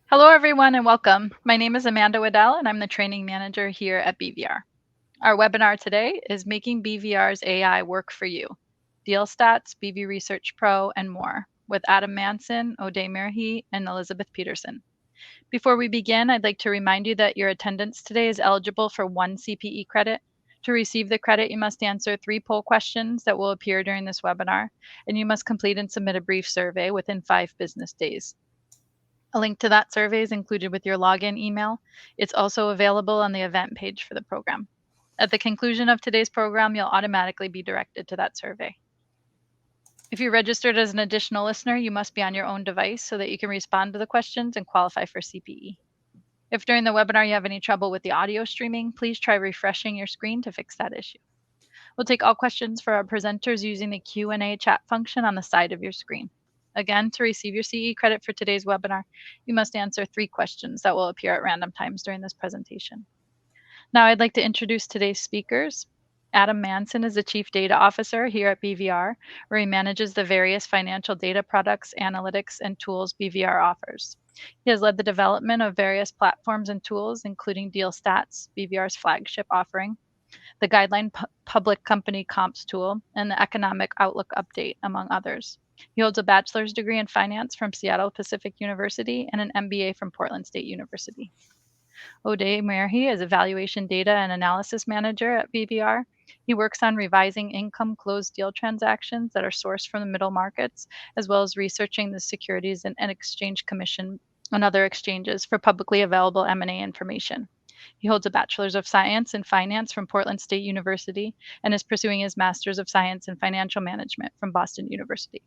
Hello, everyone, and welcome. My name is Amanda Waddell, and I'm the training manager here at BVR. Our webinar today is Making BVR's AI Work for You, DealStats, BVResearch Pro, and more, with Adam Manson, O'Day Mirhi, and Elizabeth Peterson. Before we begin, I'd like to remind you that your attendance today is eligible for 1 CPE credit. To receive the credit, you must answer 3 poll questions that will appear during this webinar, and you must complete and submit a brief survey within 5 business days. A link to that survey is included with your login email. It's also available on the event page for the program. At the conclusion of today's program, you'll automatically be directed to that survey. If you registered as an additional listener, you must be on your own device so that you can respond to the questions and qualify for CPE. If during the webinar you have any trouble with the audio streaming, please try refreshing your screen to fix that issue. We'll take all questions for our presenters using the Q&A chat function on the side of your screen. Again, to receive your CE credit for today's webinar, you must answer 3 questions that will appear at random times during this presentation. Now I'd like to introduce today's speakers. Adam Manson is the Chief Data Officer here at BVR, where he manages the various financial data products, analytics, and tools BVR offers. He has led the development of various platforms and tools, including DealStats, BVR's flagship offering, the Guideline Public Company Comps tool, and the Economic Outlook Update, among others. He holds a bachelor's degree in finance from Seattle Pacific University and an MBA from Portland State University. O'Day Mirhi is a valuation data and analysis manager at BVR. He works on revising income closed deal transactions that are sourced from the middle markets, as well as researching the Securities and Exchange Commission and other exchanges for publicly available M&A information. He holds a Bachelor's of Science in Finance from Portland State University and is pursuing his Master's of Science in Financial Management from Boston University.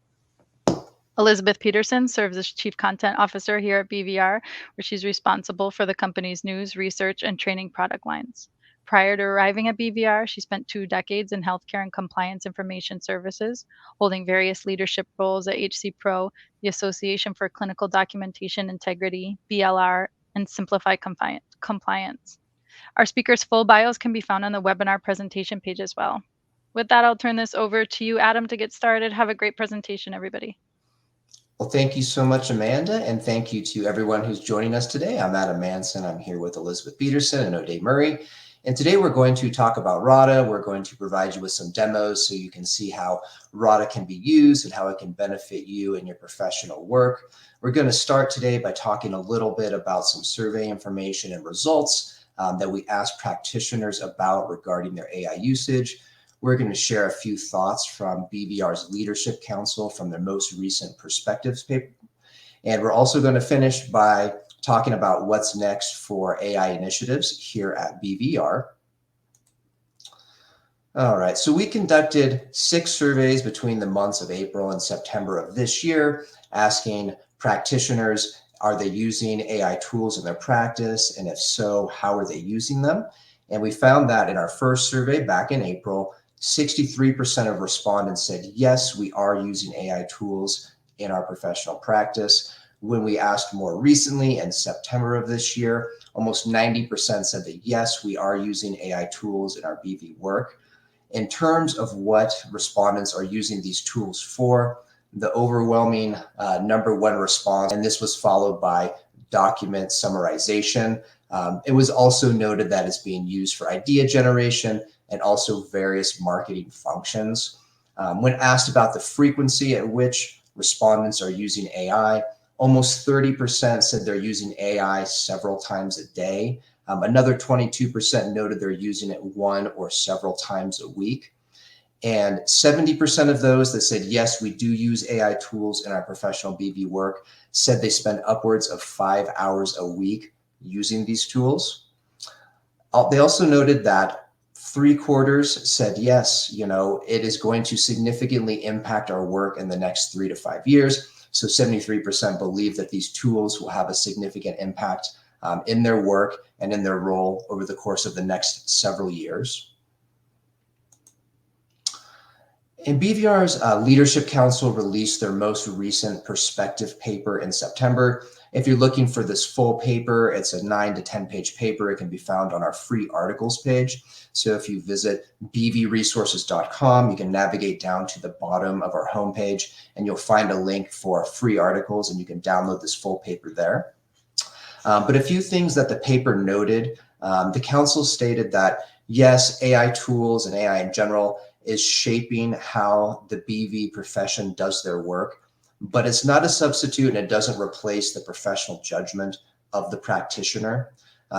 Elizabeth Peterson serves as Chief Content Officer here at BVR, where she's responsible for the company's news, research, and training product lines. Prior to arriving at BVR, she spent 2 decades in healthcare and compliance information services, holding various leadership roles at HC Pro, the Association for Clinical Documentation Integrity, BLR, and Simplify Compliance. Our speakers' full bios can be found on the webinar presentation page as well. With that, I'll turn this over to you, Adam, to get started. Have a great presentation, everybody. Well, thank you so much, Amanda, and thank you to everyone who's joining us today. I'm Adam Manson. I'm here with Elizabeth Peterson and O'Day Mirhi. And today we're going to talk about RADA. We're going to provide you with some demos so you can see how RADA can be used and how it can benefit you in your professional work. We're going to start today by talking a little bit about some survey information and results that we asked practitioners about regarding their AI usage. We're going to share a few thoughts from BVR's Leadership Council from their most recent perspectives paper. And we're also going to finish by talking about what's next for AI initiatives here at BVR. All right, so we conducted 6 surveys between the months of April and September of this year, asking practitioners, are they using AI tools in their practice? And if so, how are they using them? And we found that in our first survey back in April, 63% of respondents said, yes, we are using AI tools in our professional practice. When we asked more recently in September of this year, almost 90% said that, yes, we are using AI tools in our BV work. In terms of what respondents are using these tools for, the overwhelming number 1 response, and this was followed by document summarization. It was also noted that it's being used for idea generation and also various marketing functions. When asked about the frequency at which respondents are using AI, almost 30% said they're using AI several times a day. Another 22% noted they're using it 1 or several times a week. And 70% of those that said, yes, we do use AI tools in our professional BV work, said they spend upwards of 5 hours a week using these tools. They also noted that 3/4 said, yes, it is going to significantly impact our work in the next 3 to 5 years. So 73% believe that these tools will have a significant impact in their work and in their role over the course of the next several years. And BVR's Leadership Council released their most recent perspective paper in September. If you're looking for this full paper, it's a 9 to 10 page paper. It can be found on our free articles page. So if you visit BVResources.com, you can navigate down to the bottom of our homepage and you'll find a link for free articles and you can download this full paper there. But a few things that the paper noted, the council stated that, yes, AI tools and AI in general is shaping how the BV profession does their work, but it's not a substitute and it doesn't replace the professional judgment of the practitioner.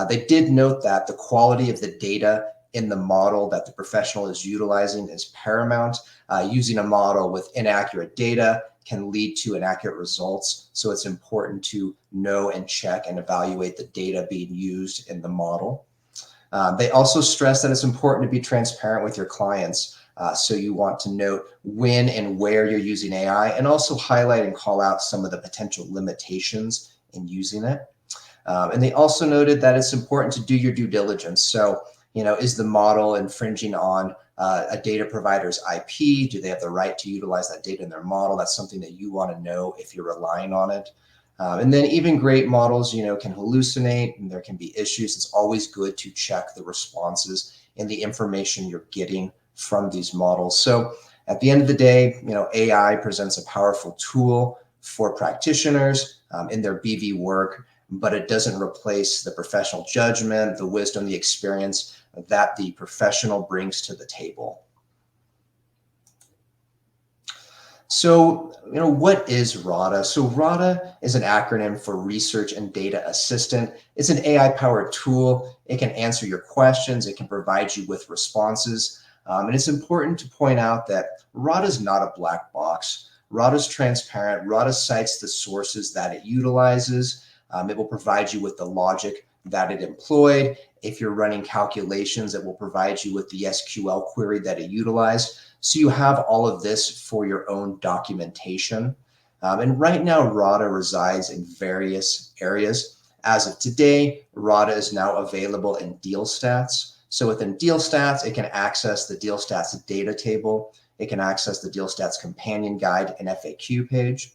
They did note that the quality of the data in the model that the professional is utilizing is paramount. Using a model with inaccurate data can lead to inaccurate results. So it's important to know and check and evaluate the data being used in the model. They also stress that it's important to be transparent with your clients. So you want to note when and where you're using AI, and also highlight and call out some of the potential limitations in using it. And they also noted that it's important to do your due diligence. So, is the model infringing on a data provider's IP? Do they have the right to utilize that data in their model? That's something that you want to know if you're relying on it. And then even great models, can hallucinate and there can be issues. It's always good to check the responses and the information you're getting from these models. So at the end of the day, AI presents a powerful tool for practitioners in their BV work, but it doesn't replace the professional judgment, the wisdom, the experience that the professional brings to the table. So, what is RADA? So RADA is an acronym for Research and Data Assistant. It's an AI-powered tool. It can answer your questions. It can provide you with responses. And it's important to point out that RADA is not a black box. RADA is transparent. RADA cites the sources that it utilizes. It will provide you with the logic that it employed. If you're running calculations, it will provide you with the SQL query that it utilized. So you have all of this for your own documentation. And right now, RADA resides in various areas. As of today, RADA is now available in DealStats. So within DealStats, it can access the DealStats data table. It can access the DealStats companion guide and FAQ page.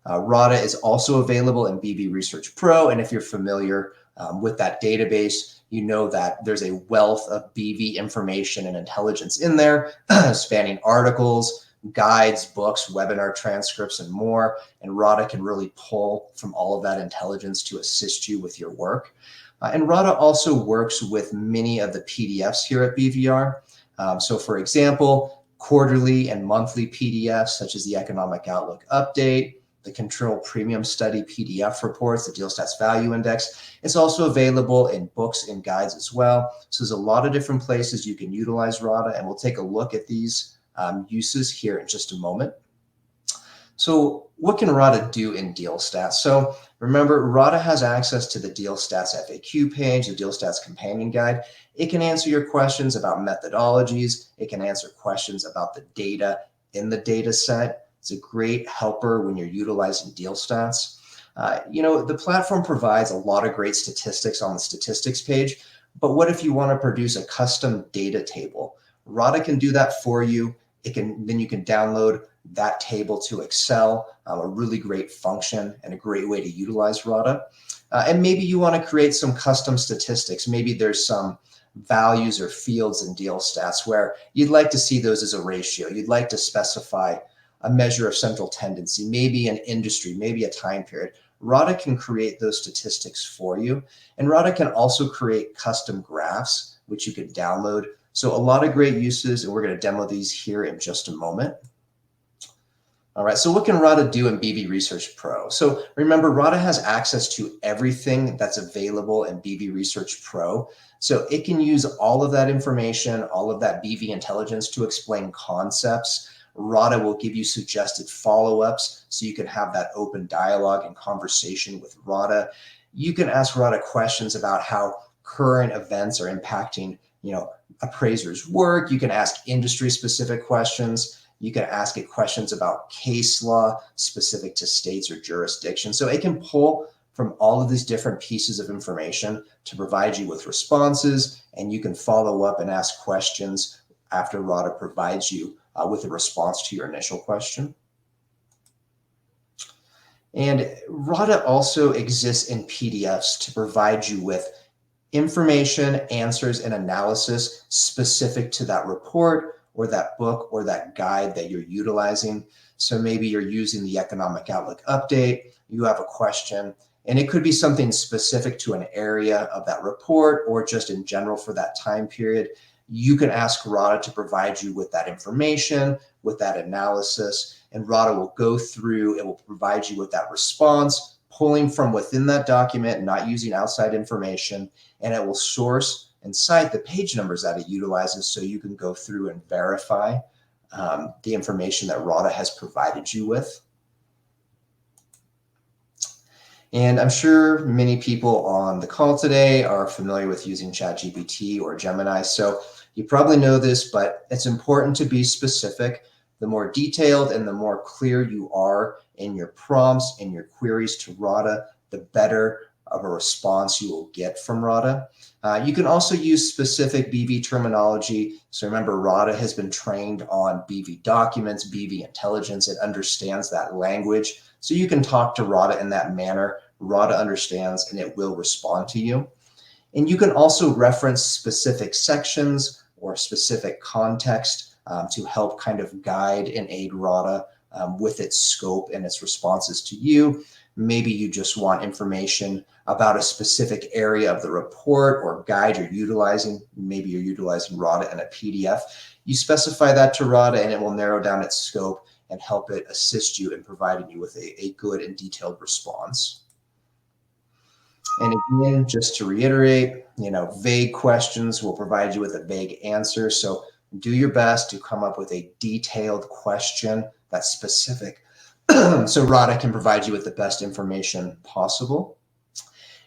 RADA is also available in BVResearch Pro. And if you're familiar with that database, you know that there's a wealth of BV information and intelligence in there, spanning articles, guides, books, webinar transcripts, and more. And RADA can really pull from all of that intelligence to assist you with your work. And RADA also works with many of the PDFs here at BVR. So for example, quarterly and monthly PDFs, such as the Economic Outlook Update, the Control Premium Study PDF reports, the DealStats Value Index. It's also available in books and guides as well. So there's a lot of different places you can utilize RADA, and we'll take a look at these uses here in just a moment. So what can RADA do in DealStats? So remember, RADA has access to the DealStats FAQ page, the DealStats companion guide. It can answer your questions about methodologies. It can answer questions about the data in the data set. It's a great helper when you're utilizing DealStats. The platform provides a lot of great statistics on the statistics page, but what if you want to produce a custom data table? RADA can do that for you. Then you can download that table to Excel, a really great function and a great way to utilize RADA. And maybe you want to create some custom statistics. Maybe there's some values or fields in DealStats where you'd like to see those as a ratio. You'd like to specify a measure of central tendency, maybe an industry, maybe a time period. RADA can create those statistics for you. And RADA can also create custom graphs, which you can download. So a lot of great uses, and we're going to demo these here in just a moment. All right, so what can RADA do in BVResearch Pro? So remember, RADA has access to everything that's available in BVResearch Pro. So it can use all of that information, all of that BV intelligence to explain concepts. RADA will give you suggested follow-ups so you can have that open dialogue and conversation with RADA. You can ask RADA questions about how current events are impacting, appraisers' work. You can ask industry-specific questions. You can ask it questions about case law specific to states or jurisdictions. So it can pull from all of these different pieces of information to provide you with responses, and you can follow up and ask questions after RADA provides you with a response to your initial question. And RADA also exists in PDFs to provide you with information, answers, and analysis specific to that report or that book or that guide that you're utilizing. So maybe you're using the Economic Outlook Update, you have a question, And it could be something specific to an area of that report or just in general for that time period. You can ask RADA to provide you with that information, with that analysis, and RADA will go through, it will provide you with that response, pulling from within that document, not using outside information, and it will source and cite the page numbers that it utilizes so you can go through and verify the information that RADA has provided you with. And I'm sure many people on the call today are familiar with using ChatGPT or Gemini. So you probably know this, but it's important to be specific. The more detailed and the more clear you are in your prompts and your queries to RADA, the better of a response you will get from RADA. You can also use specific BV terminology. So remember, RADA has been trained on BV documents, BV intelligence. It understands that language. So you can talk to RADA in that manner. RADA understands and it will respond to you. And you can also reference specific sections or specific context to help kind of guide and aid RADA with its scope and its responses to you. Maybe you just want information about a specific area of the report or guide you're utilizing. Maybe you're utilizing RADA in a PDF. You specify that to RADA and it will narrow down its scope and help it assist you in providing you with a good and detailed response. And again, just to reiterate, vague questions will provide you with a vague answer. So do your best to come up with a detailed question that's specific so RADA can provide you with the best information possible.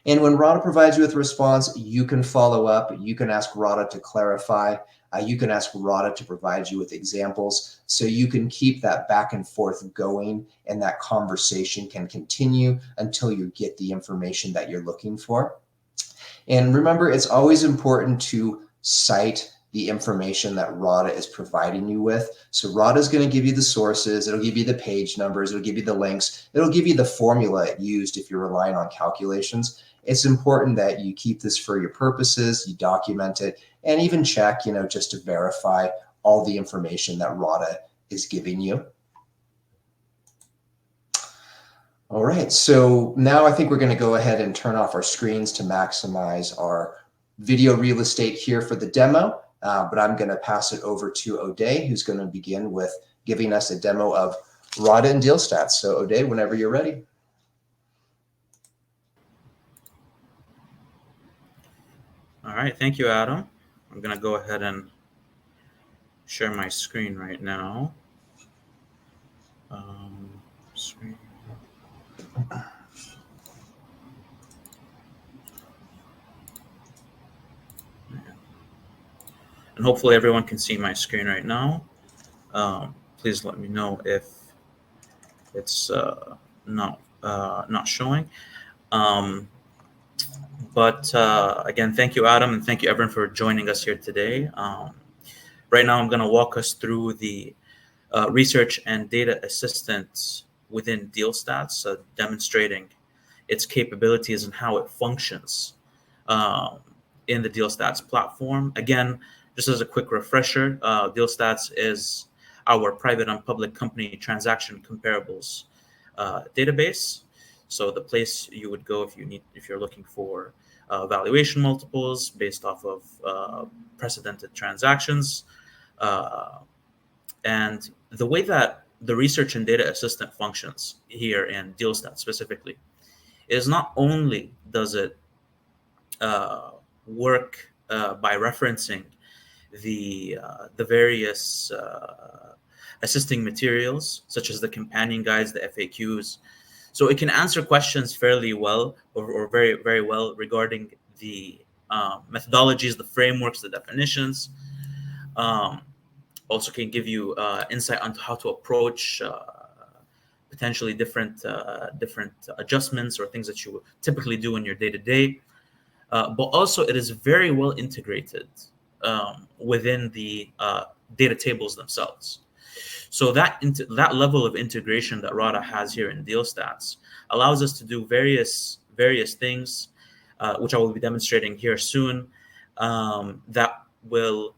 And when RADA provides you with a response, you can follow up. You can ask RADA to clarify. You can ask RADA to provide you with examples so you can keep that back and forth going and that conversation can continue until you get the information that you're looking for. And remember, it's always important to cite the information that RADA is providing you with. So RADA is going to give you the sources, it'll give you the page numbers, it'll give you the links, it'll give you the formula it used if you're relying on calculations. It's important that you keep this for your purposes, you document it, and even check, just to verify all the information that RADA is giving you. All right, so now I think we're going to go ahead and turn off our screens to maximize our video real estate here for the demo. But I'm going to pass it over to O'Day, who's going to begin with giving us a demo of RADA and DealStats. So O'Day, whenever you're ready. All right, thank you, Adam. I'm going to go ahead and share my screen right now. Screen. And hopefully everyone can see my screen right now. Please let me know if it's not showing. But again, thank you, Adam, and thank you, everyone, for joining us here today. Right now, I'm going to walk us through the research and data assistant within DealStats, demonstrating its capabilities and how it functions in the DealStats platform. Again, just as a quick refresher, DealStats is our private and public company transaction comparables database. So the place you would go if you're looking for valuation multiples based off of precedented transactions. And the way that the research and data assistant functions here in DealStats specifically is not only does it work by referencing the various assisting materials, such as the companion guides, the FAQs. So it can answer questions fairly well or very, very well regarding the methodologies, the frameworks, the definitions. Also can give you insight onto how to approach potentially different adjustments or things that you typically do in your day-to-day. But also it is very well integrated within the data tables themselves. So that level of integration that RADA has here in DealStats allows us to do various things, which I will be demonstrating here soon, that will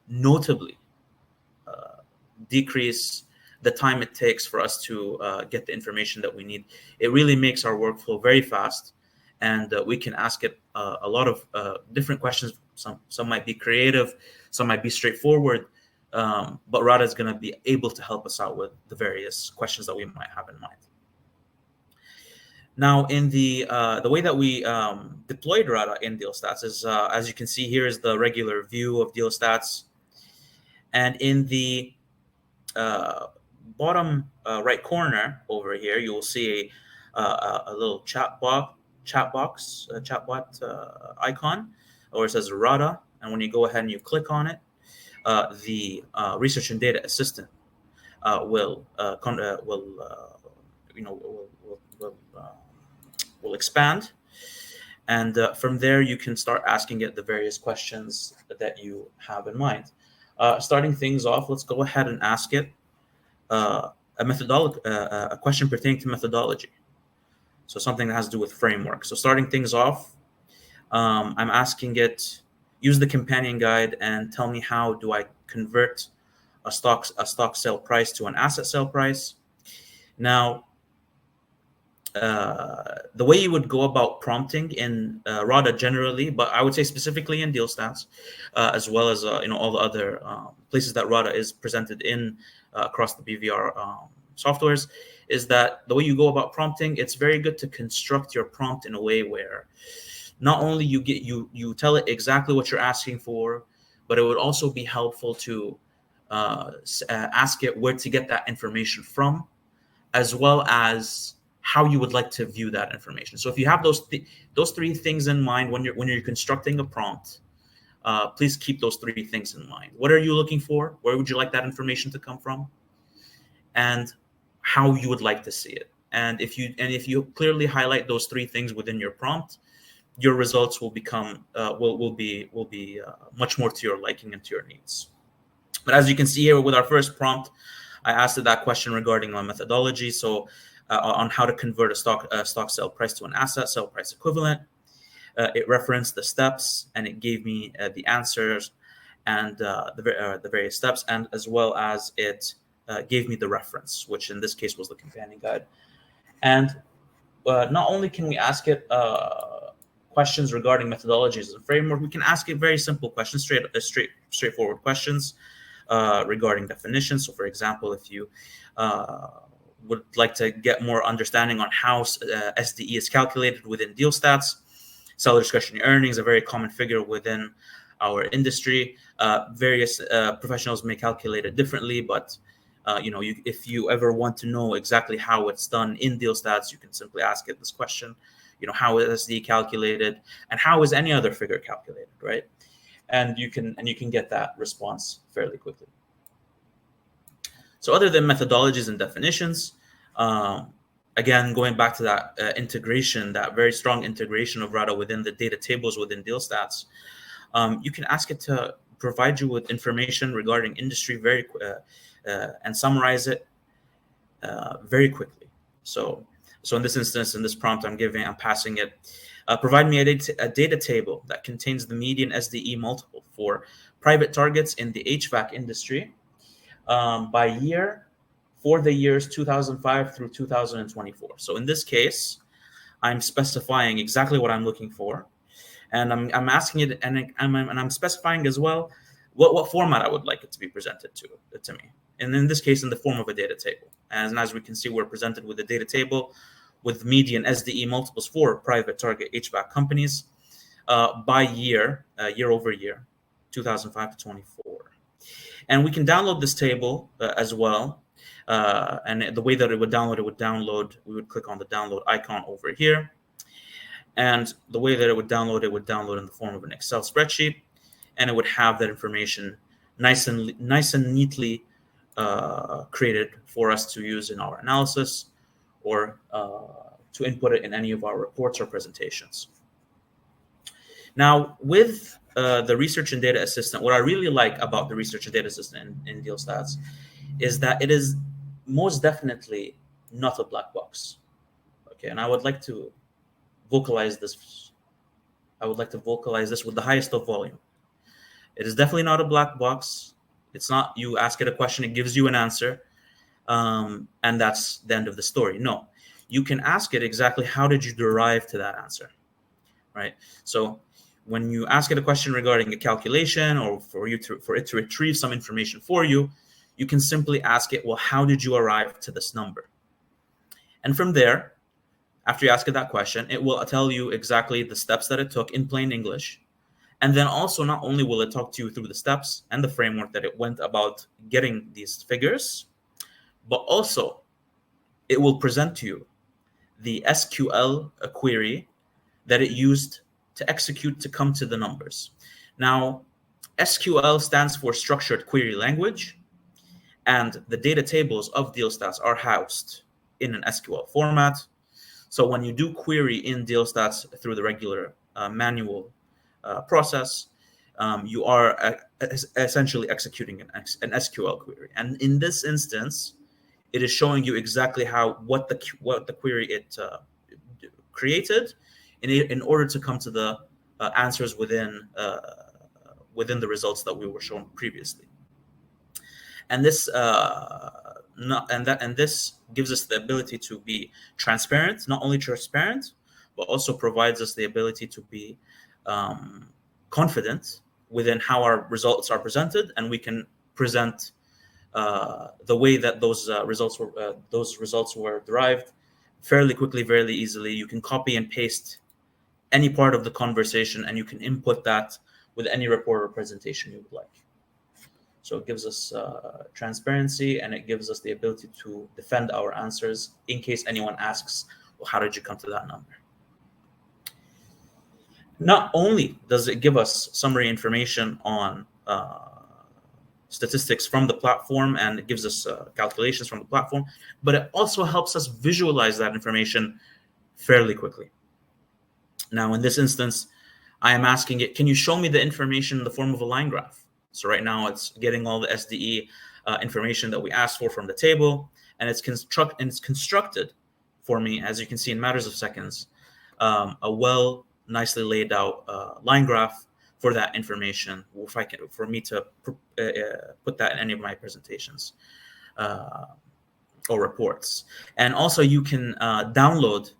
notably decrease the time it takes for us to get the information that we need. It really makes our workflow very fast, and we can ask it a lot of different questions. Some might be creative, some might be straightforward, but RADA is going to be able to help us out with the various questions that we might have in mind. Now, in the way that we deployed RADA in DealStats is, as you can see here, is the regular view of DealStats, and in the bottom right corner over here, you will see a little chatbot icon, or it says RADA, and when you go ahead and you click on it, the research and data assistant will expand, and from there you can start asking it the various questions that you have in mind. Starting things off, let's go ahead and ask it a question pertaining to methodology. So something that has to do with framework. So starting things off, I'm asking it, use the companion guide and tell me how do I convert a stock sale price to an asset sale price. Now, the way you would go about prompting in RADA generally, but I would say specifically in DealStats, as well as all the other places that RADA is presented in across the BVR softwares, is that the way you go about prompting, it's very good to construct your prompt in a way where not only you tell it exactly what you're asking for, but it would also be helpful to ask it where to get that information from, as well as how you would like to view that information. So if you have those three things in mind when you're constructing a prompt, please keep those three things in mind. What are you looking for? Where would you like that information to come from? And how you would like to see it. And if you clearly highlight those three things within your prompt, your results will become will be much more to your liking and to your needs. But as you can see here with our first prompt, I asked it that question regarding my methodology. So on how to convert a stock sale price to an asset sale price equivalent. It referenced the steps, and it gave me the answers and the various steps, and as well as it gave me the reference, which in this case was the companion guide. And not only can we ask it questions regarding methodologies and framework, we can ask it very simple questions, straightforward questions regarding definitions. So, for example, if you would like to get more understanding on how SDE is calculated within DealStats, seller discretionary earnings, a very common figure within our industry. Various professionals may calculate it differently, but if you ever want to know exactly how it's done in DealStats, you can simply ask it this question. How is SDE calculated, and how is any other figure calculated, right? And you can get that response fairly quickly. So other than methodologies and definitions, again, going back to that integration, that very strong integration of RADA within the data tables within DealStats, you can ask it to provide you with information regarding industry and summarize it very quickly. So in this instance, in this prompt I'm passing it, provide me a data table that contains the median SDE multiple for private targets in the HVAC industry by year for the years 2005 through 2024. So in this case, I'm specifying exactly what I'm looking for, and I'm asking it, and I'm specifying as well what format I would like it to be presented to me. And in this case, in the form of a data table. And as we can see, we're presented with a data table with median SDE multiples for private target HVAC companies by year over year, 2005 to 24. And we can download this table as well. And the way that it would download, we would click on the download icon over here. And the way that it would download in the form of an Excel spreadsheet, and it would have that information nice and neatly created for us to use in our analysis or to input it in any of our reports or presentations. Now, with the Research and Data Assistant, what I really like about the Research and Data Assistant in DealStats is that it is most definitely not a black box. Okay, and I would like to vocalize this. with the highest of volume. It is definitely not a black box. It's not you ask it a question, it gives you an answer. and that's the end of the story. No, you can ask it exactly how did you derive to that answer, right? So when you ask it a question regarding a calculation or for it to retrieve some information for you, you can simply ask it, well, how did you arrive to this number? And from there, after you ask it that question, it will tell you exactly the steps that it took in plain English. And then also, not only will it talk to you through the steps and the framework that it went about getting these figures, but also it will present to you the SQL query that it used to execute to come to the numbers. Now, SQL stands for Structured Query Language, and the data tables of DealStats are housed in an SQL format. So when you do query in DealStats through the regular manual process, you are essentially executing an SQL query. And in this instance, it is showing you exactly what the query it created in order to come to the answers within the results that we were shown previously. And this this gives us the ability to be transparent, not only transparent, but also provides us the ability to be confident within how our results are presented, and we can present the way that those results were derived fairly quickly, fairly easily. You can copy and paste any part of the conversation, and you can input that with any report or presentation you would like. So it gives us transparency, and it gives us the ability to defend our answers in case anyone asks, well, how did you come to that number? Not only does it give us summary information on statistics from the platform, and it gives us calculations from the platform, but it also helps us visualize that information fairly quickly. Now, in this instance, I am asking it, can you show me the information in the form of a line graph? So right now it's getting all the SDE information that we asked for from the table, and it's constructed for me, as you can see, in matters of seconds, a nicely laid out line graph for that information, for me to put that in any of my presentations or reports. And also you can download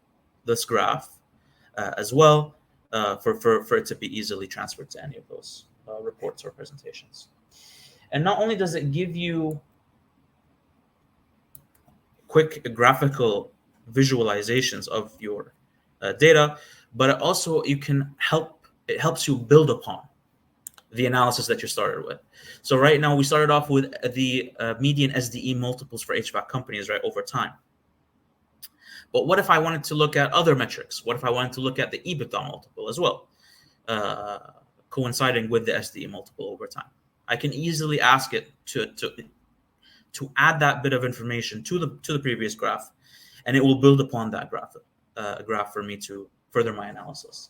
this graph as well for it to be easily transferred to any of those reports or presentations. And not only does it give you quick graphical visualizations of your data, but it also it helps you build upon the analysis that you started with. So right now we started off with the median SDE multiples for HVAC companies, right, over time. But what if I wanted to look at other metrics? What if I wanted to look at the EBITDA multiple as well, coinciding with the SDE multiple over time? I can easily ask it to add that bit of information to the previous graph, and it will build upon that graph for me to further my analysis.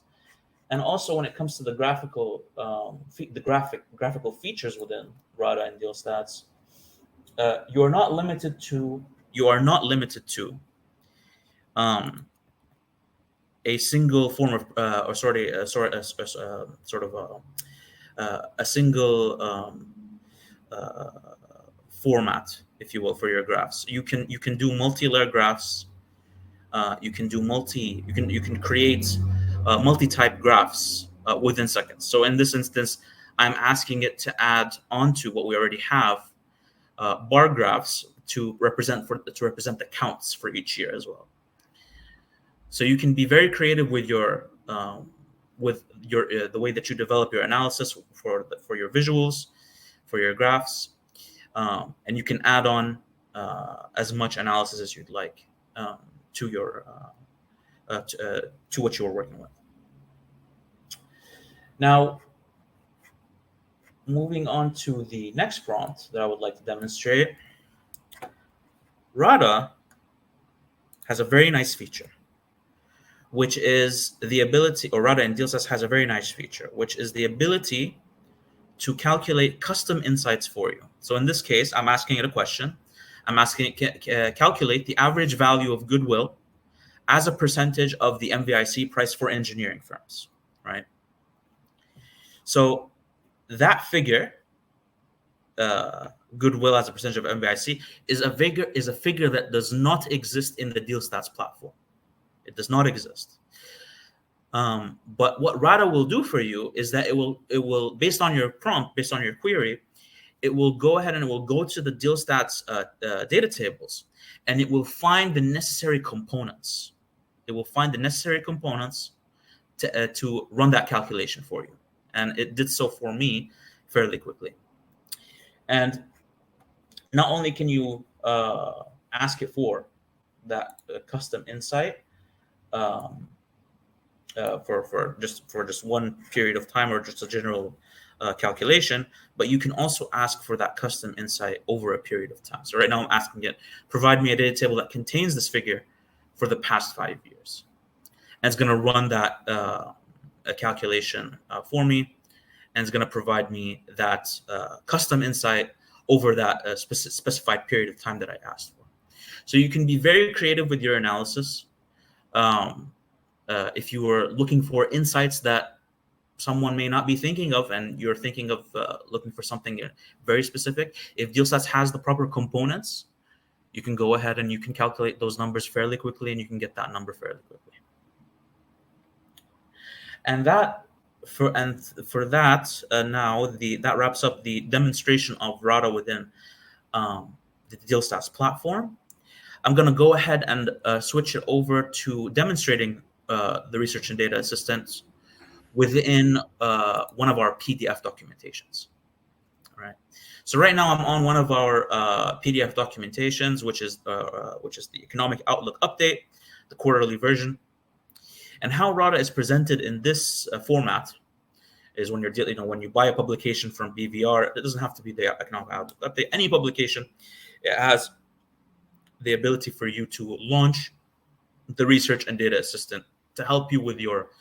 And also, when it comes to the graphical features within RADA and DealStats, you are not limited to a single form of a single format, if you will, for your graphs. You can do multi-layer graphs. You can create multi-type graphs within seconds. So in this instance, I'm asking it to add onto what we already have bar graphs to represent the counts for each year as well. So you can be very creative with your the way that you develop your analysis for your visuals, for your graphs, and you can add on as much analysis as you'd like to your to what you're working with. Now, moving on to the next prompt that I would like to demonstrate, RADA has a very nice feature, which is the ability, or RADA and DealStats has a very nice feature, which is the ability to calculate custom insights for you. So in this case, I'm asking it a question. I'm asking it calculate the average value of goodwill as a percentage of the MVIC price for engineering firms, right? So that figure goodwill as a percentage of MBIC is a figure that does not exist in the DealStats platform. It does not exist. But what RADA will do for you is that it will based on your prompt, based on your query, it will go ahead and it will go to the DealStats data tables, and it will find the necessary components. It will find the necessary components to run that calculation for you. And it did so for me fairly quickly. And not only can you ask it for that custom insight for just one period of time or just a general calculation, but you can also ask for that custom insight over a period of time. So right now I'm asking it, provide me a data table that contains this figure for the past 5 years. And it's going to run that a calculation for me, and it's going to provide me that custom insight over that specified period of time that I asked for. So you can be very creative with your analysis. If you are looking for insights that someone may not be thinking of, and you're thinking of looking for something very specific, if DealStats has the proper components, you can go ahead and you can calculate those numbers fairly quickly, and you can get that number fairly quickly. And that that wraps up the demonstration of RADA within the DealStats platform. I'm going to go ahead and switch it over to demonstrating the research and data assistance within one of our PDF documentations. All right. So right now I'm on one of our PDF documentations, which is the Economic Outlook Update, the quarterly version. And how RADA is presented in this format is when when you buy a publication from BVR, it doesn't have to be the Economic Outlook Update. Any publication, it has the ability for you to launch the research and data assistant to help you with your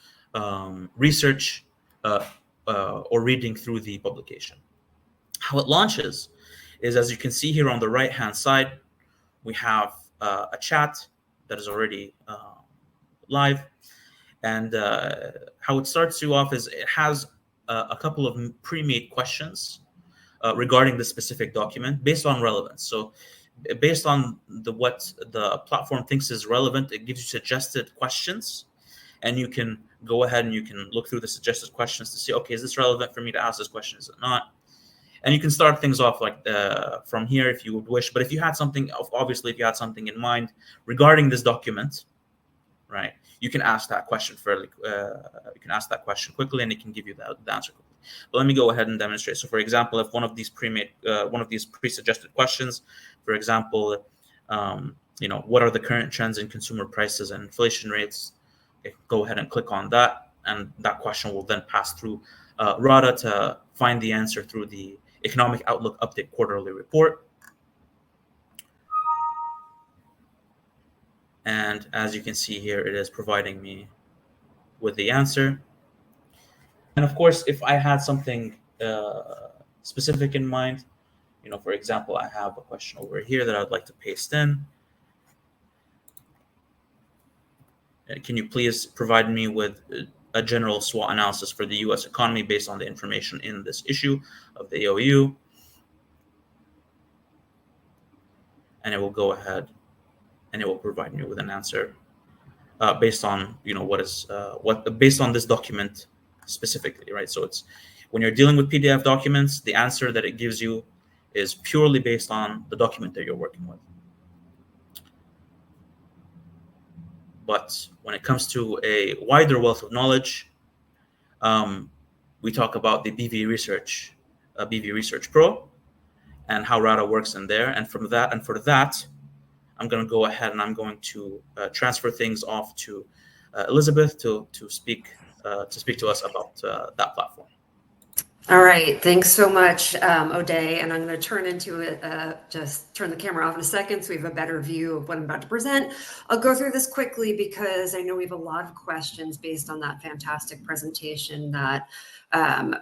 research or reading through the publication. How it launches is, as you can see here on the right-hand side, we have a chat that is already live. And how it starts you off is it has a couple of pre-made questions regarding the specific document based on relevance. So based on what the platform thinks is relevant, it gives you suggested questions, and you can go ahead and you can look through the suggested questions to see, okay, is this relevant for me to ask this question? Is it not? And you can start things off like from here if you would wish. But if you had something, obviously, if you had something in mind regarding this document, right, you can ask that question quickly, and it can give you the answer quickly. But let me go ahead and demonstrate. So, for example, if one of these pre-suggested questions, for example, what are the current trends in consumer prices and inflation rates? Okay, go ahead and click on that, and that question will then pass through RADA to find the answer through the Economic Outlook Update quarterly report. And as you can see here, it is providing me with the answer. And of course, if I had something specific in mind, for example, I have a question over here that I'd like to paste in. Can you please provide me with a general SWOT analysis for the U.S. economy based on the information in this issue of the AOU? And it will go ahead and it will provide me with an answer based on based on this document specifically, right? So it's when you're dealing with PDF documents, the answer that it gives you is purely based on the document that you're working with. But when it comes to a wider wealth of knowledge, we talk about the BVResearch Pro and how RADA works in there. And for that, I'm going to go ahead and I'm going to transfer things off to Elizabeth to speak to us about that platform. All right, thanks so much, O'Day. And I'm going to just turn the camera off in a second so we have a better view of what I'm about to present. I'll go through this quickly because I know we have a lot of questions based on that fantastic presentation that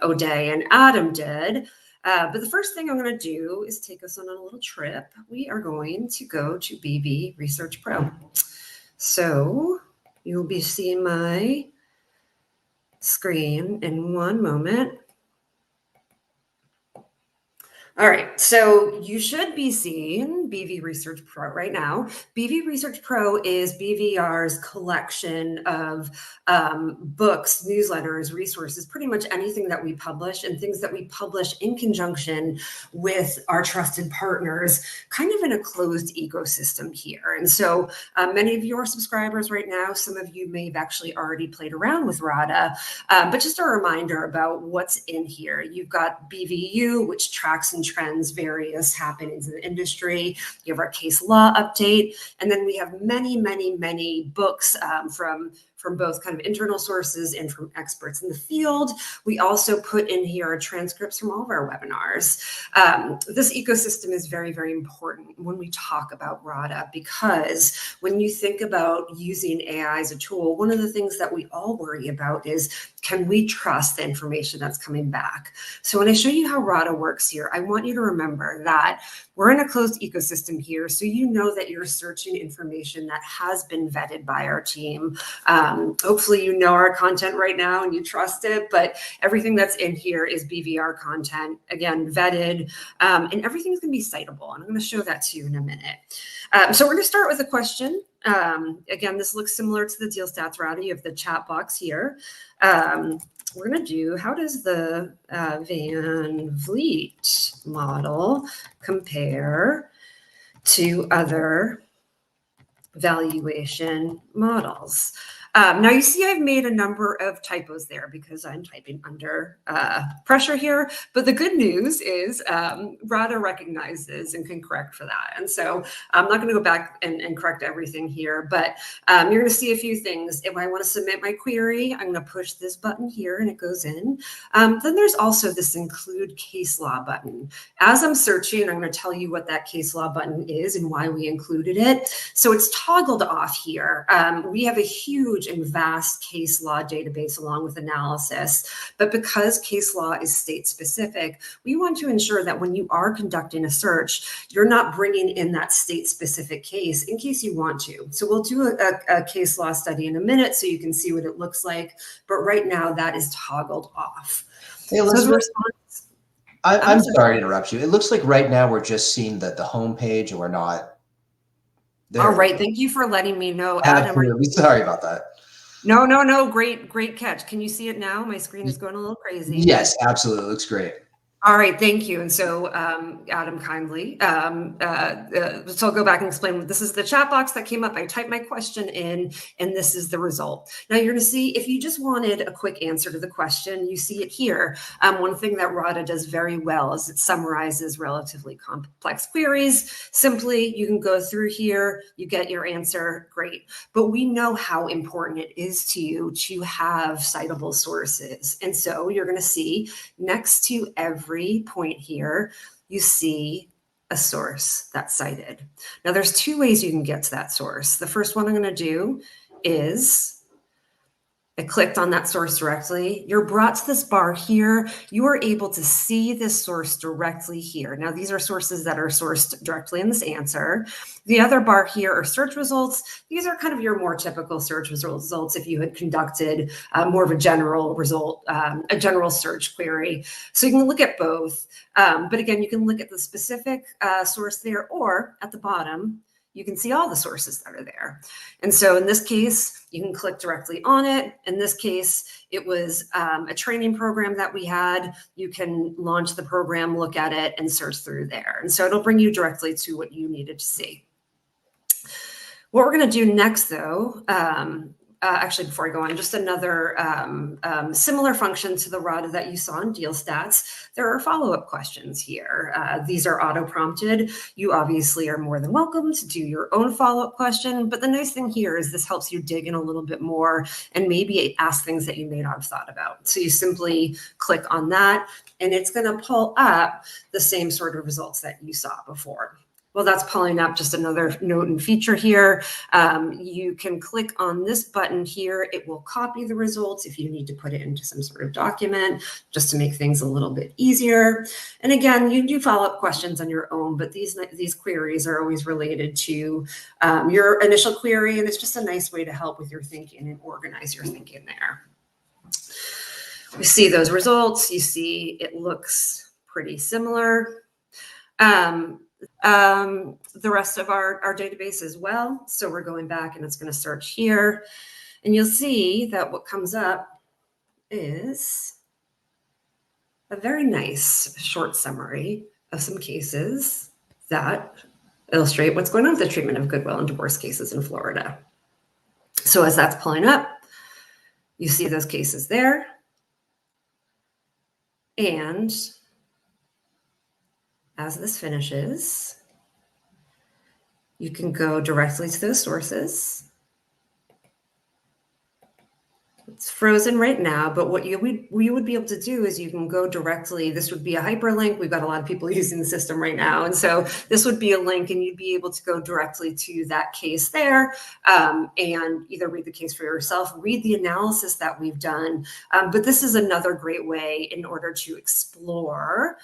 O'Day and Adam did. But the first thing I'm going to do is take us on a little trip. We are going to go to BVResearch Pro. So you'll be seeing my screen in one moment. All right, so you should be seeing BVResearch Pro right now. BVResearch Pro is BVR's collection of books, newsletters, resources, pretty much anything that we publish and things that we publish in conjunction with our trusted partners, kind of in a closed ecosystem here. And so many of your subscribers right now, some of you may have actually already played around with RADA, but just a reminder about what's in here. You've got BVU, which tracks and trends various happenings in the industry. You have our case law update, and then we have many, many, many books from both kind of internal sources and from experts in the field. We also put in here transcripts from all of our webinars. This ecosystem is very, very important when we talk about RADA, because when you think about using AI as a tool, one of the things that we all worry about is, can we trust the information that's coming back? So when I show you how RADA works here, I want you to remember that we're in a closed ecosystem here, so you know that you're searching information that has been vetted by our team. Hopefully you know our content right now and you trust it, but everything that's in here is BVR content, again, vetted, and everything's gonna be citable. And I'm gonna show that to you in a minute. So we're gonna start with a question. Again, this looks similar to the DealStats RADA. You have the chat box here. We're going to do, how does the Van Vliet model compare to other valuation models? Now you see I've made a number of typos there because I'm typing under pressure here, but the good news is RADA recognizes and can correct for that. And so I'm not going to go back and correct everything here, but you're going to see a few things. If I want to submit my query, I'm going to push this button here and it goes in. Then there's also this include case law button. As I'm searching, I'm going to tell you what that case law button is and why we included it. So it's toggled off here. We have a huge and vast case law database along with analysis. But because case law is state specific, we want to ensure that when you are conducting a search, you're not bringing in that state specific case in case you want to. So we'll do a case law study in a minute so you can see what it looks like. But right now that is toggled off. Hey, Elizabeth, I'm sorry to interrupt you. It looks like right now we're just seeing the home page and we're not there. All right. Thank you for letting me know, Adam. Absolutely. Sorry about that. No. Great catch. Can you see it now? My screen is going a little crazy. Yes, absolutely. It looks great. All right, thank you. And so Adam kindly, so I'll go back and explain. This is the chat box that came up. I typed my question in, and this is the result. Now you're gonna see, if you just wanted a quick answer to the question, you see it here. One thing that RADA does very well is it summarizes relatively complex queries. Simply, you can go through here, you get your answer, great. But we know how important it is to you to have citable sources. And so you're gonna see next to every point here, you see a source that's cited. Now there's two ways you can get to that source. The first one I'm going to do is I clicked on that source directly. You're brought to this bar here. You are able to see this source directly here. Now, these are sources that are sourced directly in this answer. The other bar here are search results. These are kind of your more typical search results if you had conducted more of a general result, a general search query. So you can look at both. But again, you can look at the specific source there, or at the bottom, you can see all the sources that are there. And so in this case, you can click directly on it. In this case, it was a training program that we had. You can launch the program, look at it, and search through there. And so it'll bring you directly to what you needed to see. What we're going to do next, though, actually, before I go on, just another similar function to the RADA that you saw in DealStats. There are follow-up questions here. These are auto-prompted. You obviously are more than welcome to do your own follow-up question, but the nice thing here is this helps you dig in a little bit more and maybe ask things that you may not have thought about. So you simply click on that, and it's going to pull up the same sort of results that you saw before. Well, that's pulling up just another note and feature here. You can click on this button here. It will copy the results if you need to put it into some sort of document, just to make things a little bit easier. And again, you do follow-up questions on your own, but these queries are always related to your initial query, and it's just a nice way to help with your thinking and organize your thinking there. You see those results. You see it looks pretty similar. The rest of our database as well. So we're going back and it's going to search here. And you'll see that what comes up is a very nice short summary of some cases that illustrate what's going on with the treatment of goodwill and divorce cases in Florida. So as that's pulling up, you see those cases there. And as this finishes, you can go directly to those sources. It's frozen right now, but what you would be able to do is you can go directly. This would be a hyperlink. We've got a lot of people using the system right now. And so this would be a link and you'd be able to go directly to that case there and either read the case for yourself, read the analysis that we've done. But this is another great way in order to explore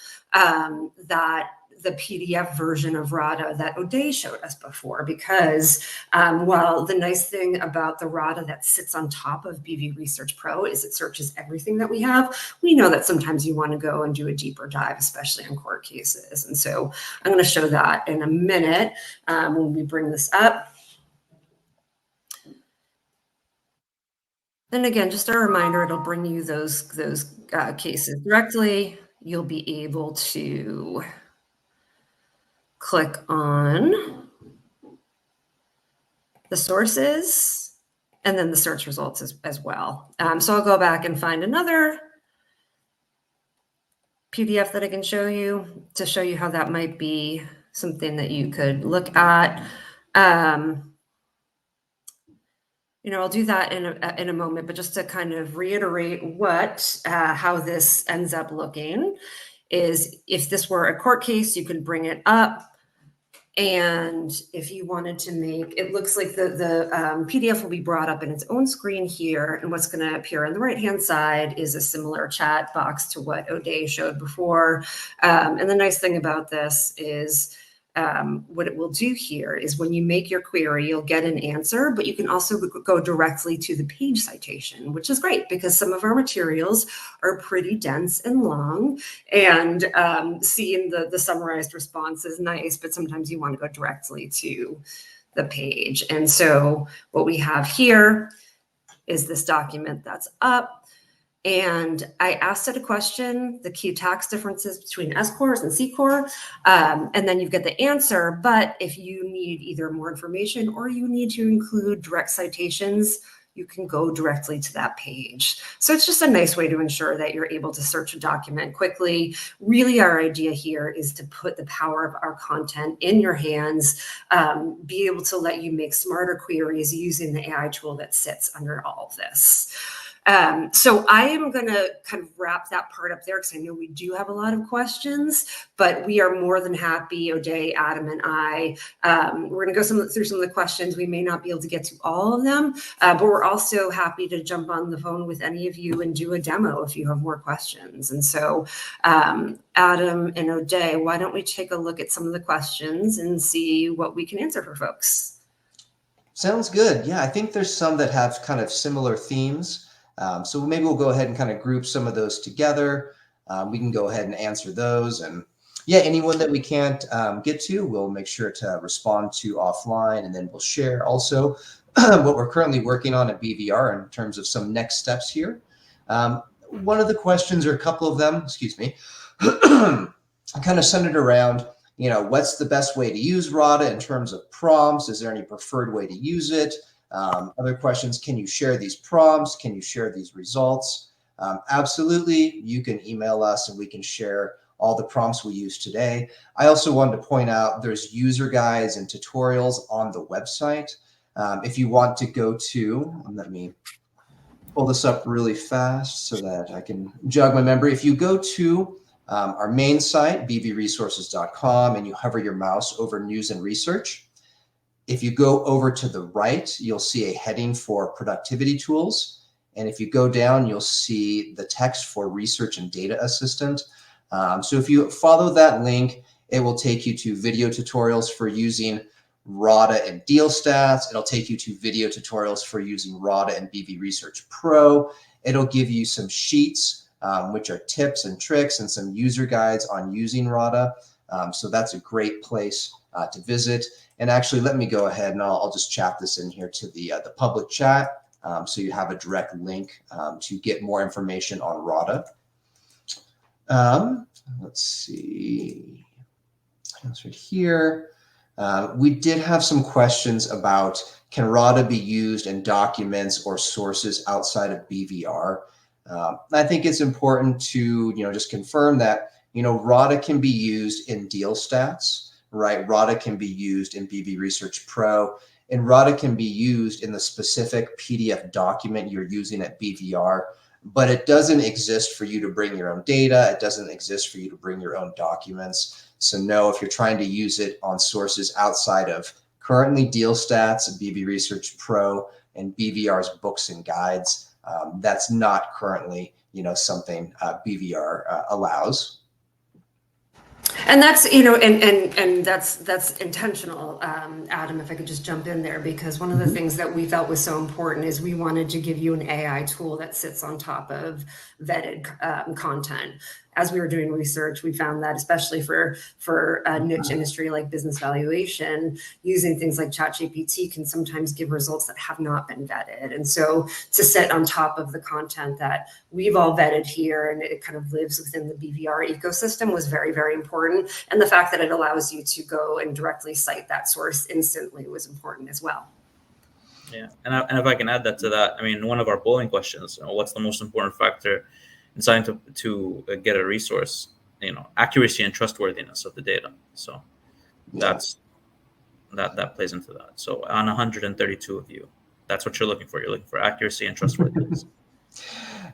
the PDF version of RADA that O'Day showed us before, because while the nice thing about the RADA that sits on top of BVResearch Pro is it searches everything that we have, we know that sometimes you want to go and do a deeper dive, especially on court cases. And so I'm going to show that in a minute when we bring this up. And again, just a reminder, it'll bring you those cases directly. You'll be able to click on the sources and then the search results as well. So I'll go back and find another PDF that I can show you to show you how that might be something that you could look at. I'll do that in a moment, but just to kind of reiterate how this ends up looking is if this were a court case, you could bring it up. And if you wanted to make, it looks like the PDF will be brought up in its own screen here. And what's going to appear on the right-hand side is a similar chat box to what O'Day showed before. And the nice thing about this is what it will do here is when you make your query, you'll get an answer, but you can also go directly to the page citation, which is great because some of our materials are pretty dense and long, and seeing the summarized response is nice, but sometimes you want to go directly to the page. And so what we have here is this document that's up. And I asked it a question, the key tax differences between S Corps and C Corps, and then you get the answer. But if you need either more information or you need to include direct citations, you can go directly to that page. So it's just a nice way to ensure that you're able to search a document quickly. Really, our idea here is to put the power of our content in your hands, be able to let you make smarter queries using the AI tool that sits under all of this. So I am going to kind of wrap that part up there because I know we do have a lot of questions, but we are more than happy, O'Day, Adam, and I. We're going to go through some of the questions. We may not be able to get to all of them, but we're also happy to jump on the phone with any of you and do a demo if you have more questions. And so Adam and O'Day, why don't we take a look at some of the questions and see what we can answer for folks? Sounds good. Yeah, I think there's some that have kind of similar themes. So maybe we'll go ahead and kind of group some of those together. We can go ahead and answer those. And yeah, anyone that we can't get to, we'll make sure to respond to offline. And then we'll share also what we're currently working on at BVR in terms of some next steps here. One of the questions, or a couple of them, excuse me, kind of centered around, what's the best way to use RADA in terms of prompts? Is there any preferred way to use it? Other questions, can you share these prompts? Can you share these results? Absolutely, you can email us and we can share all the prompts we use today. I also wanted to point out there's user guides and tutorials on the website. If you want to go to, let me pull this up really fast so that I can jog my memory. If you go to our main site, bvresources.com, and you hover your mouse over news and research, if you go over to the right, you'll see a heading for productivity tools. And if you go down, you'll see the text for research and data assistant. So if you follow that link, it will take you to video tutorials for using RADA and DealStats. It'll take you to video tutorials for using RADA and BVResearch Pro. It'll give you some sheets, which are tips and tricks, and some user guides on using RADA. So that's a great place to visit. And actually, let me go ahead and I'll just chat this in here to the public chat. So you have a direct link to get more information on RADA. Let's see. That's right here. We did have some questions about, can RADA be used in documents or sources outside of BVR? I think it's important to, just confirm that, RADA can be used in DealStats, right? RADA can be used in BVResearch Pro, and RADA can be used in the specific PDF document you're using at BVR, but it doesn't exist for you to bring your own data. It doesn't exist for you to bring your own documents. So no, if you're trying to use it on sources outside of currently DealStats, BVResearch Pro, and BVR's books and guides, that's not currently, something BVR allows. And that's, and that's intentional, Adam, if I could just jump in there, because one of the things that we felt was so important is we wanted to give you an AI tool that sits on top of vetted content. As we were doing research, we found that especially for a niche industry like business valuation, using things like ChatGPT can sometimes give results that have not been vetted. And so to sit on top of the content that we've all vetted here and it kind of lives within the BVR ecosystem was very, very important. And the fact that it allows you to go and directly cite that source instantly was important as well. Yeah, and if I can add that to that, I mean, one of our polling questions, what's the most important factor in deciding to get a resource? Accuracy and trustworthiness of the data. So that plays into that. So on 132 of you, that's what you're looking for. You're looking for accuracy and trustworthiness.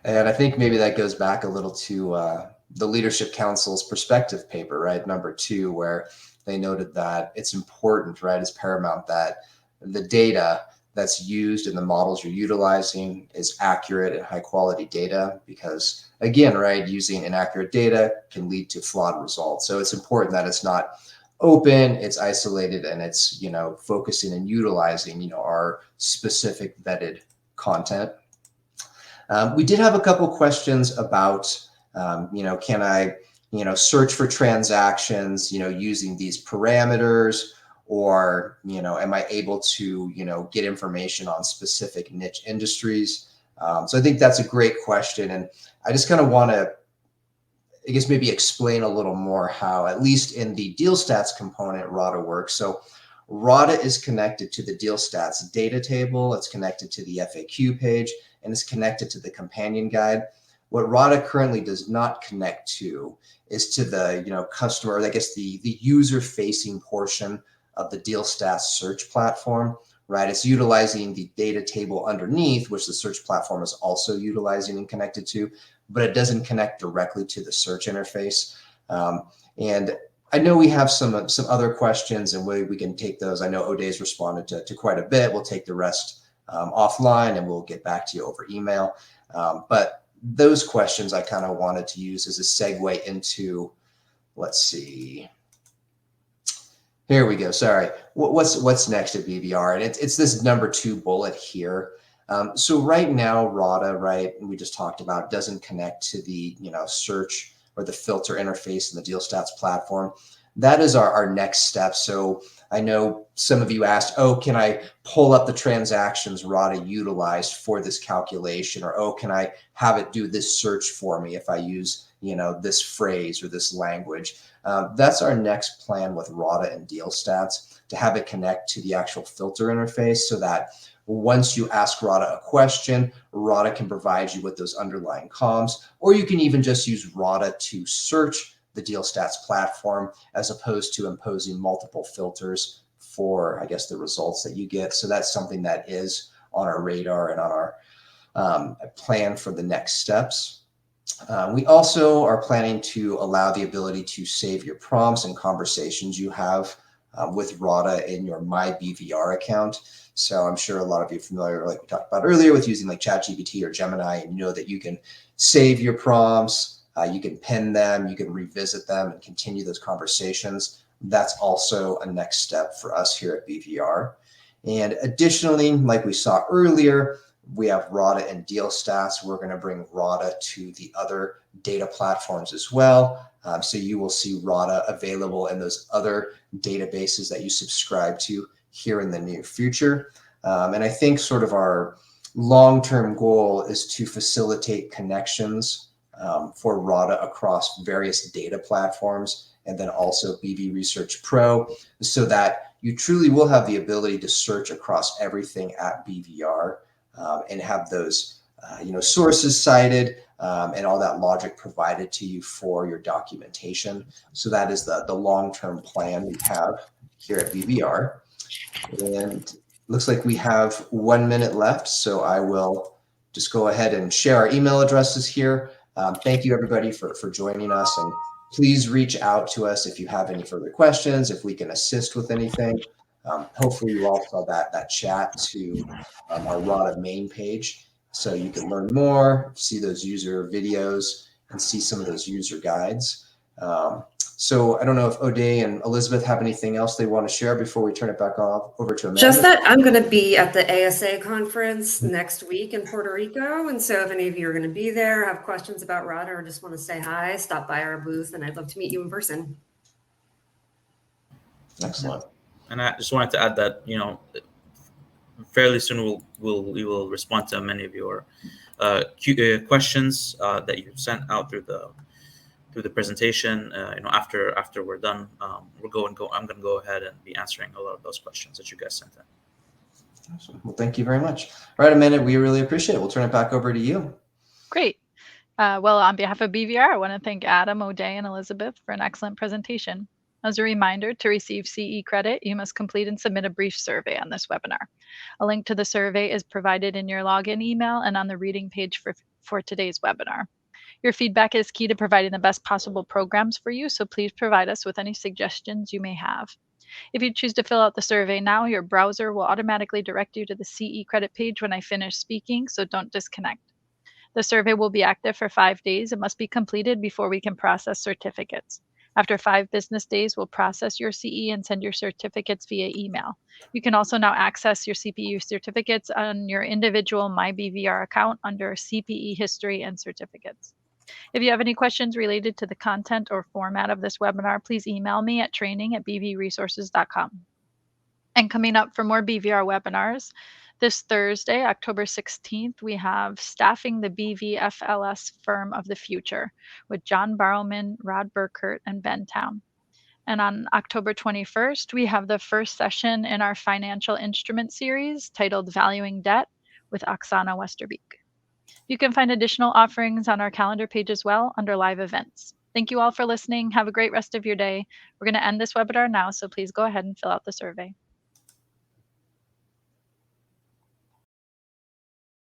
And I think maybe that goes back a little to the Leadership Council's perspective paper, right? Number 2, where they noted that it's important, right? It's paramount that the data that's used in the models you're utilizing is accurate and high quality data, because again, right, using inaccurate data can lead to flawed results. So it's important that it's not open, it's isolated, and it's, focusing and utilizing, our specific vetted content. We did have a couple questions about, can I, search for transactions, using these parameters, or, am I able to, get information on specific niche industries? So I think that's a great question. And I just kind of want to, I guess, maybe explain a little more how, at least in the DealStats component, RADA works. So RADA is connected to the DealStats data table. It's connected to the FAQ page, and it's connected to the companion guide. What RADA currently does not connect to is to the, customer, I guess the user-facing portion of the DealStats search platform, right? It's utilizing the data table underneath, which the search platform is also utilizing and connected to, but it doesn't connect directly to the search interface. And I know we have some other questions, and we can take those. I know O'Day's responded to quite a bit. We'll take the rest offline, and we'll get back to you over email. But those questions I kind of wanted to use as a segue into, let's see. Here we go. Sorry. What's next at BVR? And it's this number 2 bullet here. So right now, RADA, right, we just talked about, doesn't connect to the, search or the filter interface in the DealStats platform. That is our next step. So I know some of you asked, can I pull up the transactions RADA utilized for this calculation? Or, can I have it do this search for me if I use, this phrase or this language? That's our next plan with RADA and DealStats, to have it connect to the actual filter interface, so that once you ask RADA a question, RADA can provide you with those underlying comms, or you can even just use RADA to search the DealStats platform, as opposed to imposing multiple filters for, I guess, the results that you get. So that's something that is on our radar and on our plan for the next steps. We also are planning to allow the ability to save your prompts and conversations you have with RADA in your My BVR account. So I'm sure a lot of you are familiar, like we talked about earlier, with using like ChatGPT or Gemini, and that you can save your prompts, you can pin them, you can revisit them and continue those conversations. That's also a next step for us here at BVR. And additionally, like we saw earlier, we have RADA and DealStats. We're going to bring RADA to the other data platforms as well. So you will see RADA available in those other databases that you subscribe to here in the near future. And I think sort of our long-term goal is to facilitate connections for RADA across various data platforms, and then also BVResearch Pro, so that you truly will have the ability to search across everything at BVR and have those sources cited and all that logic provided to you for your documentation. So that is the long-term plan we have here at BVR. And looks like we have 1 minute left, so I will just go ahead and share our email addresses here. Thank you, everybody, for joining us, and please reach out to us if you have any further questions, if we can assist with anything. Hopefully you all saw that chat to our RADA main page, so you can learn more, see those user videos, and see some of those user guides. So I don't know if O'Day and Elizabeth have anything else they want to share before we turn it back over to Amanda. Just that I'm going to be at the ASA conference next week in Puerto Rico. And so if any of you are going to be there, have questions about RADA, or just want to say hi, stop by our booth, and I'd love to meet you in person. Excellent. And I just wanted to add that, fairly soon we will respond to many of your questions that you sent out through the presentation. After we're done, I'm going to go ahead and be answering a lot of those questions that you guys sent in. Awesome. Well, thank you very much. All right, Amanda, we really appreciate it. We'll turn it back over to you. Great. Well, on behalf of BVR, I want to thank Adam, O'Day, and Elizabeth for an excellent presentation. As a reminder, to receive CE credit, you must complete and submit a brief survey on this webinar. A link to the survey is provided in your login email and on the reading page for today's webinar. Your feedback is key to providing the best possible programs for you, so please provide us with any suggestions you may have. If you choose to fill out the survey now, your browser will automatically direct you to the CE credit page when I finish speaking, so don't disconnect. The survey will be active for 5 days and must be completed before we can process certificates. After 5 business days, we'll process your CE and send your certificates via email. You can also now access your CPE certificates on your individual MyBVR account under CPE History and Certificates. If you have any questions related to the content or format of this webinar, please email me at training@bvresources.com. And coming up for more BVR webinars, this Thursday, October 16th, we have Staffing the BVFLS Firm of the Future with John Barrowman, Rod Burkert, and Ben Town. And on October 21st, we have the first session in our financial instrument series titled Valuing Debt with Oksana Westerbeek. You can find additional offerings on our calendar page as well under live events. Thank you all for listening. Have a great rest of your day. We're going to end this webinar now, so please go ahead and fill out the survey.